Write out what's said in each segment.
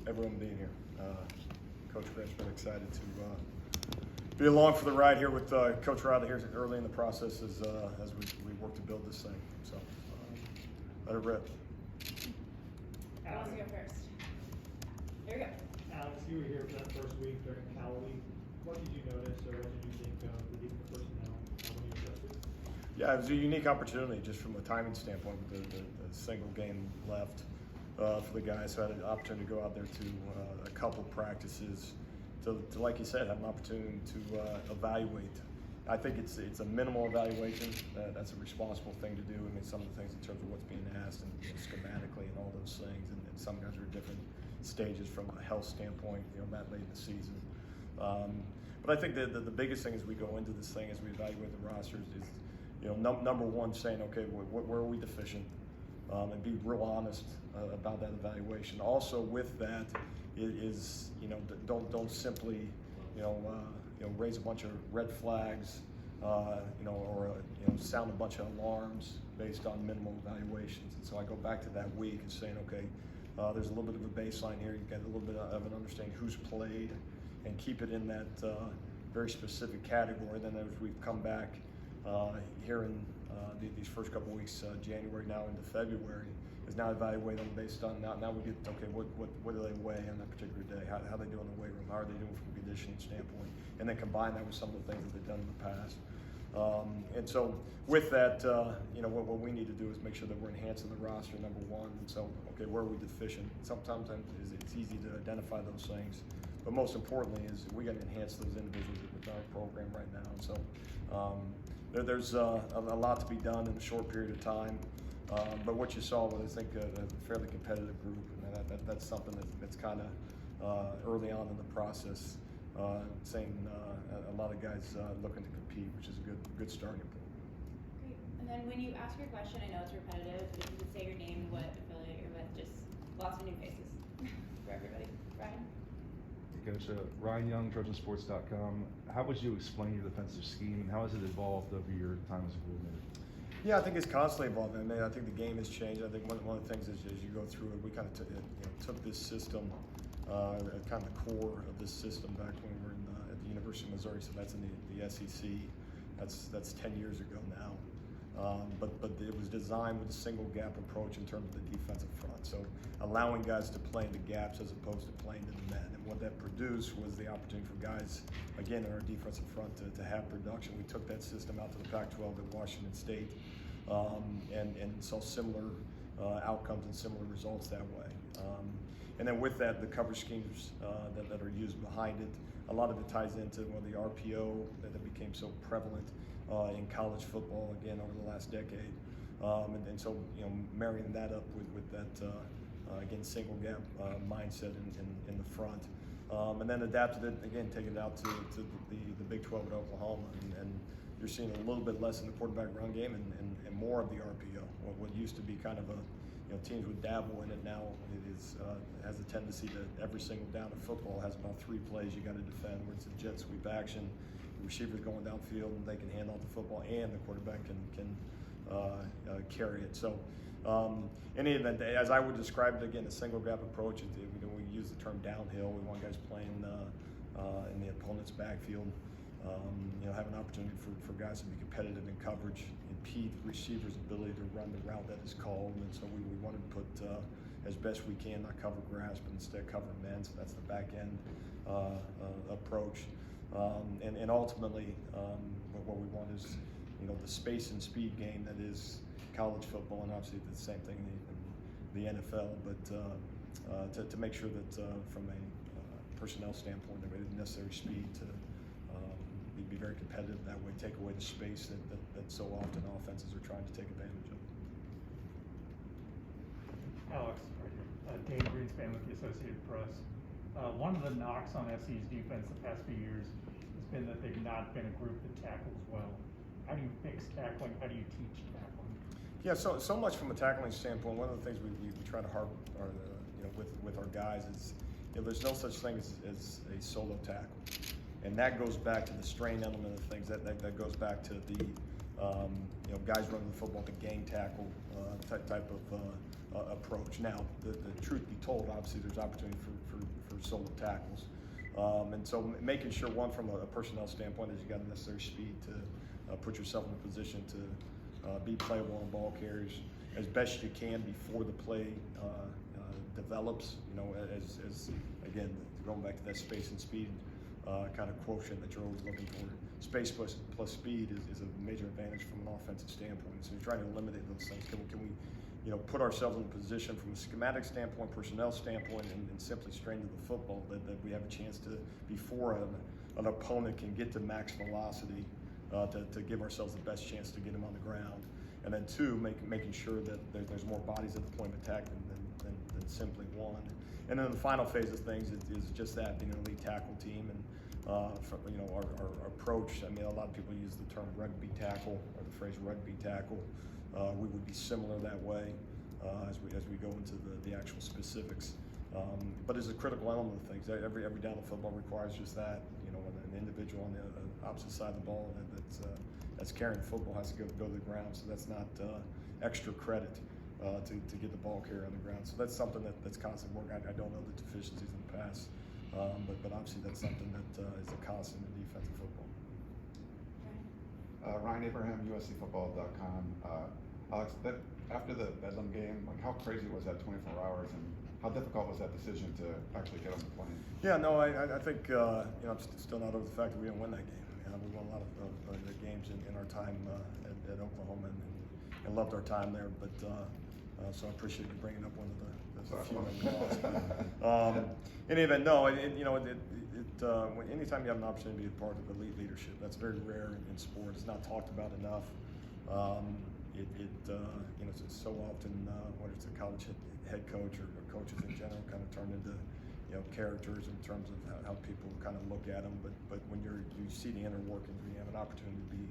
everyone being here. Coach Grinch, been excited to be along for the ride here with Coach Riley here early in the process as we work to build this thing. So let it rip. Who wants to go first? Here we go. Alex, you were here for that first week during Cal Week. What did you notice, or what did you think of the personnel when you adjusted? Yeah, it was a unique opportunity just from a timing standpoint with the single game left for the guys. So I had an opportunity to go out there to a couple practices to, like you said, have an opportunity to evaluate. I think it's a minimal evaluation. That's a responsible thing to do. I mean, some of the things in terms of what's being asked and schematically and all those things. And some guys are at different stages from a health standpoint, that late in the season. But I think the biggest thing as we go into this thing, as we evaluate the rosters, is number one, saying, okay, where are we deficient, and be real honest about that evaluation. Also, with that, is don't simply raise a bunch of red flags, or sound a bunch of alarms based on minimal evaluations. And so I go back to that week and saying, okay, there's a little bit of a baseline here. You've got a little bit of an understanding who's played, and keep it in that very specific category. Then as we've come back here in these first couple of weeks, January now into February, is now evaluating based on now we get, okay, what do they weigh on that particular day? How they do in the weight room? How are they doing from a conditioning standpoint? And then combine that with some of the things that they've done in the past. And so with that, what we need to do is make sure that we're enhancing the roster, number one. And so, okay, where are we deficient? Sometimes it's easy to identify those things, but most importantly is we got to enhance those individuals with our program right now. And so there's a lot to be done in a short period of time. But what you saw was, I think, a fairly competitive group, and that's something that's kind of early on in the process. Saying a lot of guys looking to compete, which is a good starting point. Great. And then when you ask your question, I know it's repetitive, but if you could say your name, what affiliate you're with, just lots of new faces for everybody. Ryan? Hey, Coach, Ryan Young, TrojanSports.com. How would you explain your defensive scheme, and how has it evolved over your time as a coordinator? Yeah, I think it's constantly evolving. I mean, I think the game has changed. I think one of the things is as you go through it, we kind of took this system, kind of the core of this system back when we were at the University of Missouri. So that's in the SEC. That's 10 years ago now. But it was designed with a single gap approach in terms of the defensive front. So allowing guys to play in the gaps as opposed to playing in the men. And what that produced was the opportunity for guys, again, in our defensive front to have production. We took that system out to the Pac-12 at Washington State and saw similar outcomes and similar results that way. And then with that, the coverage schemes that are used behind it, a lot of it ties into the RPO that became so prevalent in college football, again, over the last decade. And so, marrying that up with that, again, single gap mindset in the front. And then adapted it, again, take it out to the Big 12 at Oklahoma. And you're seeing a little bit less in the quarterback run game and more of the RPO. What used to be kind of teams would dabble in it, now it has a tendency to every single down of football has about 3 plays you got to defend, where it's a jet sweep action, the receiver's going downfield and they can hand off the football and the quarterback can carry it. So in any event, as I would describe it, again, a single gap approach, we use the term downhill. We want guys playing in the opponent's backfield. Have an opportunity for guys to be competitive in coverage, impede the receiver's ability to run the route that is called. And so we wanted to put, as best we can, not cover grass, but instead cover men. So that's the back end approach. And ultimately, what we want is, the space and speed game that is college football, and obviously the same thing in the NFL. But to make sure that from a personnel standpoint, that we have the necessary speed to be very competitive that way, take away the space that so often offenses are trying to take advantage of. Alex, Dane Greenspan with the Associated Press. One of the knocks on SC's defense the past few years has been that they've not been a group that tackles well. How do you fix tackling? How do you teach tackling? Yeah, so much from a tackling standpoint. One of the things we try to harp with our guys is there's no such thing as a solo tackle. And that goes back to the strain element of things. That goes back to the guys running the football, the gang tackle type approach. Now, the truth be told, obviously there's opportunity for solo tackles. And so making sure, one, from a personnel standpoint, is you got the necessary speed to put yourself in a position to be playable on ball carriers as best you can before the play develops. You know, as again, going back to that space and speed kind of quotient that you're always looking for. Space plus speed is a major advantage from an offensive standpoint. So you're trying to eliminate those things. Can we put ourselves in a position from a schematic standpoint, personnel standpoint, and simply strain to the football that we have a chance to, before an opponent can get to max velocity, to give ourselves the best chance to get them on the ground. And then two, making sure that there's more bodies at the point of attack than simply one. And then the final phase of things is just that, being an elite tackle team. And our approach, I mean, a lot of people use the term rugby tackle, or the phrase rugby tackle. We would be similar that way as we go into the actual specifics. But it's a critical element of things. Every down of football requires just that. You know, an individual on the opposite side of the ball that's carrying the football has to go to the ground. So that's not extra credit to get the ball carrier on the ground. So that's something that's constant work. I don't know the deficiencies in the past, but obviously that's something that is a constant in defensive football. Ryan Abraham, USCFootball.com. Alex, after the Bedlam game, like how crazy was that 24 hours, and how difficult was that decision to actually get on the plane? Yeah, no, I think I'm still not over the fact that we didn't win that game. We won a lot of the games in our time at Oklahoma and loved our time there. But so I appreciate you bringing up one of the few that we lost. In any event, no, anytime you have an opportunity to be a part of elite leadership, that's very rare in sport. It's not talked about enough. It's so often whether it's a college head coach or coaches in general kind of turn into characters in terms of how people kind of look at them. But when you see the inner workings, when you have an opportunity to be,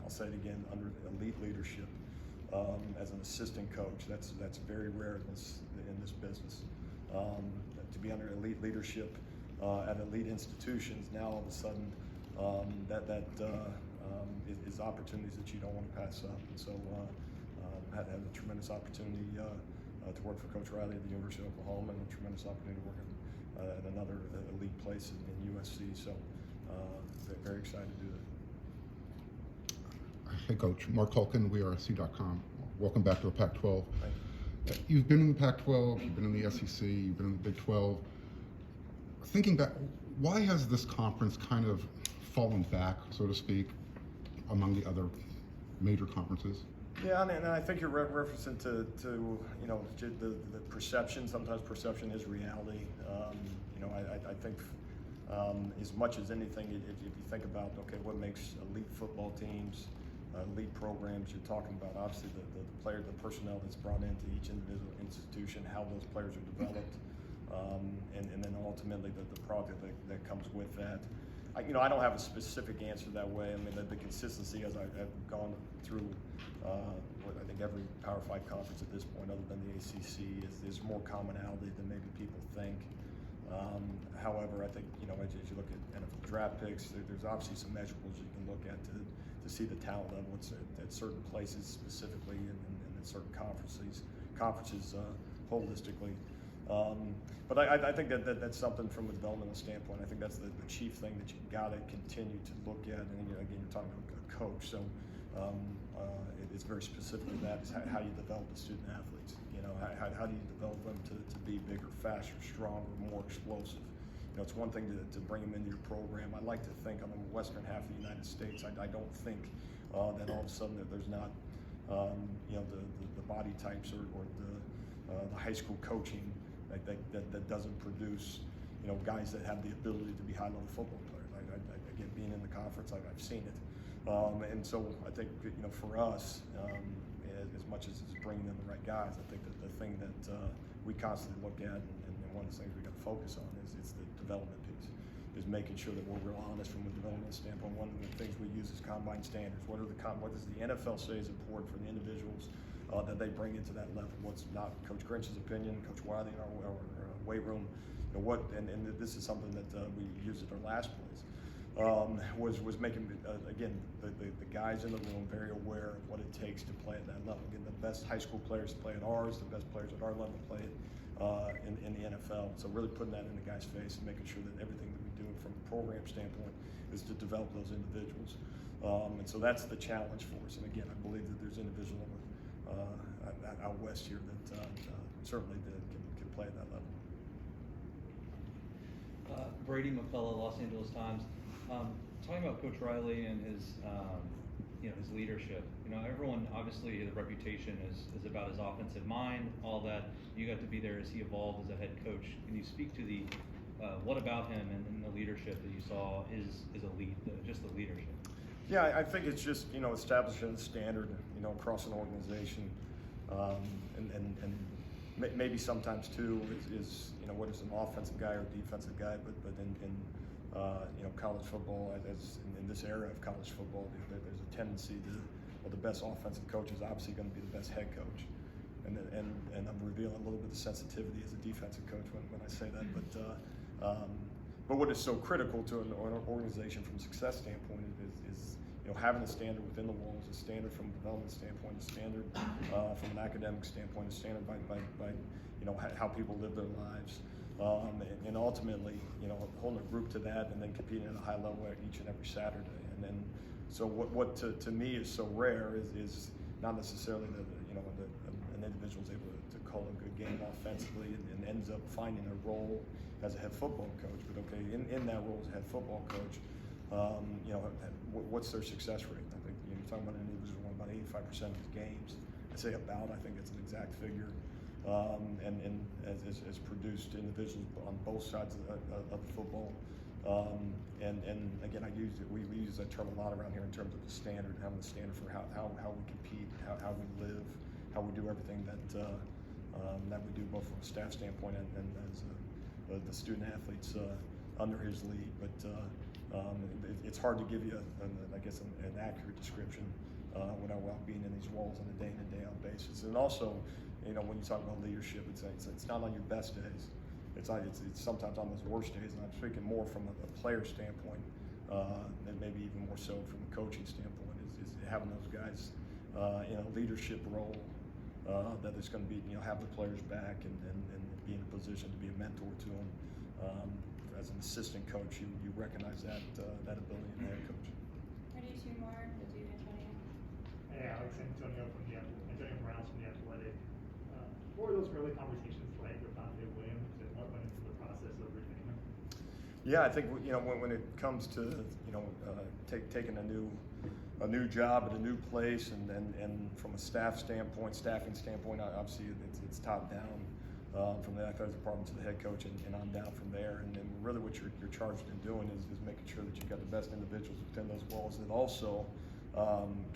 I'll say it again, under elite leadership as an assistant coach, that's very rare in this business. To be under elite leadership at elite institutions, now all of a sudden is opportunities that you don't want to pass up. And so had a tremendous opportunity to work for Coach Riley at the University of Oklahoma, and a tremendous opportunity to work at another elite place in USC. So very excited to do that. Hey Coach, Mark Culkin, WeAreSC.com. Welcome back to the Pac-12. Thank you. You've been in the Pac-12, you've been in the SEC, you've been in the Big 12. Thinking back, why has this conference kind of fallen back, so to speak, among the other major conferences? Yeah, and I think you're referencing to the perception. Sometimes perception is reality. I think as much as anything, if you think about, okay, what makes elite football teams, elite programs, you're talking about obviously the personnel that's brought into each individual institution, how those players are developed, and then ultimately the product that comes with that. I don't have a specific answer that way. I mean, the consistency as I've gone through I think every Power 5 conference at this point, other than the ACC, is more commonality than maybe people think. However, I think as you look at NFL draft picks, there's obviously some measurables you can look at to see the talent level at certain places specifically, and in certain conferences holistically. But I think that's something from a developmental standpoint. I think that's the chief thing that you got to continue to look at. And again, you're talking about a coach, so it's very specifically that is how you develop the student athletes. How do you develop them to be bigger, faster, stronger, more explosive? It's one thing to bring them into your program. I like to think on the western half of the United States, I don't think that all of a sudden that there's not the body types or the high school coaching that doesn't produce guys that have the ability to be high-level football players. Again, being in the conference, I've seen it, and so I think for us, as much as it's bringing in the right guys, I think that the thing that we constantly look at, and one of the things we got to focus on is the development piece, is making sure that we're real honest from a development standpoint. One of the things we use is combine standards. What does the NFL say is important for the individuals that they bring into that level? What's not Coach Grinch's opinion, Coach Wiley in our weight room, and this is something that we used at our last place. was making again the guys in the room very aware of what it takes to play at that level. Again, the best high school players play at ours, the best players at our level play it in the NFL. So really putting that in the guy's face and making sure that everything that we do from a program standpoint is to develop those individuals. And so that's the challenge for us. And again, I believe that there's individuals out west here that certainly can play at that level. Brady McCullough, Los Angeles Times. Talking about Coach Riley and his, his leadership. Everyone obviously the reputation is about his offensive mind, all that. You got to be there as he evolved as a head coach. Can you speak to the what about him and the leadership that you saw is elite, just the leadership? Yeah, I think it's just establishing the standard across an organization, and maybe sometimes too is what is an offensive guy or defensive guy, but in college football, as in this era of college football, there's a tendency to the best offensive coach is obviously going to be the best head coach, and I'm revealing a little bit of sensitivity as a defensive coach when I say that, but what is so critical to an organization from a success standpoint is having a standard within the walls, a standard from a development standpoint, a standard from an academic standpoint, a standard by how people live their lives, and ultimately holding a group to that, and then competing at a high level each and every Saturday. And then so what to me is so rare is not necessarily that an individual is able to call a good game offensively and ends up finding a role as a head football coach, but okay, in that role as a head football coach, what's their success rate? I think you're talking about an individual who won about 85% of his games. I say about, I think it's an exact figure, and as produced individuals on both sides of the football. And again, we use that term a lot around here in terms of the standard, having the standard for how we compete, how we live, how we do everything that we do both from a staff standpoint and as the student athletes under his lead. But it's hard to give you, an accurate description without being in these walls on a day-in and day-out basis. And also, when you talk about leadership, it's not on your best days. It's sometimes on those worst days. And I'm speaking more from a player standpoint, and maybe even more so from a coaching standpoint. Is having those guys in a leadership role that is going to be have the players back and be in a position to be a mentor to them. As an assistant coach, you recognize that ability in the head coach. Ready, two more. We'll do Antonio. Hey, Alex, Antonio Brown from The Athletic. What were those early conversations like with Dante Williams, and what went into the process of retaining him? Yeah, I think when it comes to taking a new job at a new place, and from a staffing standpoint, obviously it's top down. From the athletic department to the head coach and on down from there, and then really what you're charged in doing is making sure that you've got the best individuals within those walls that also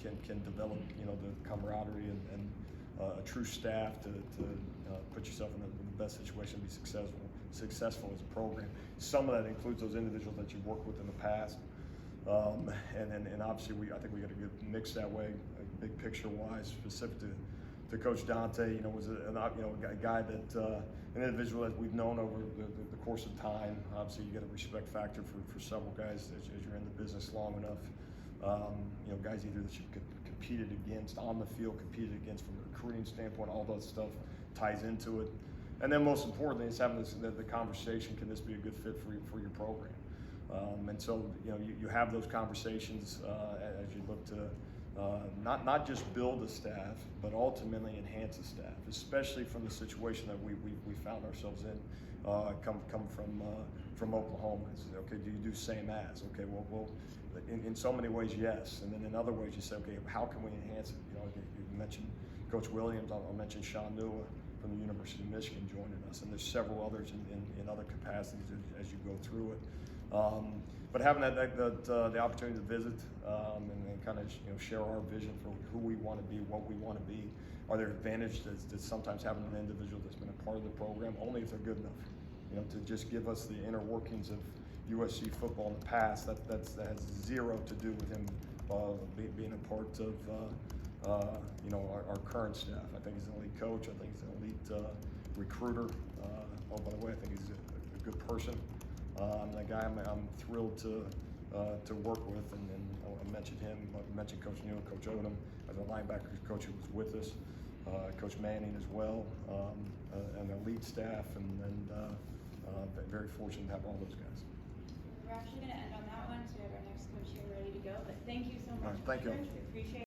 can develop the camaraderie and a true staff to put yourself in the best situation to be successful as a program. Some of that includes those individuals that you've worked with in the past, and obviously I think we got a good mix that way, big picture wise, specific to Coach Dante, was a guy that an individual that we've known over the course of time. Obviously, you get a respect factor for several guys as you're in the business long enough. Guys either that you've competed against on the field, competed against from a recruiting standpoint. All that stuff ties into it. And then most importantly, it's having the conversation. Can this be a good fit for your program? And so you have those conversations as you look to. Not just build a staff, but ultimately enhance a staff, especially from the situation that we found ourselves in, come from Oklahoma. It's, okay, do you do same as? Okay, well, in so many ways, yes, and then in other ways, you say, okay, how can we enhance it? You mentioned Coach Williams. I'll mention Sean Nua from the University of Michigan joining us, and there's several others in other capacities as you go through it. But having the opportunity to visit and kind of share our vision for who we want to be, what we want to be, are there advantages to sometimes having an individual that's been a part of the program, only if they're good enough, to just give us the inner workings of USC football in the past. That has zero to do with him being a part of our current staff. I think he's an elite coach. I think he's an elite recruiter. Oh, by the way, I think he's a good person. That guy, I'm thrilled to to work with, and I mentioned him, I mentioned Coach Neal, Coach Odom, as a linebackers coach who was with us, Coach Manning as well, and the lead staff, and very fortunate to have all those guys. We're actually going to end on that one, so we have our next coach here ready to go. But thank you so All much, right, thank Coach you. Grinch. We appreciate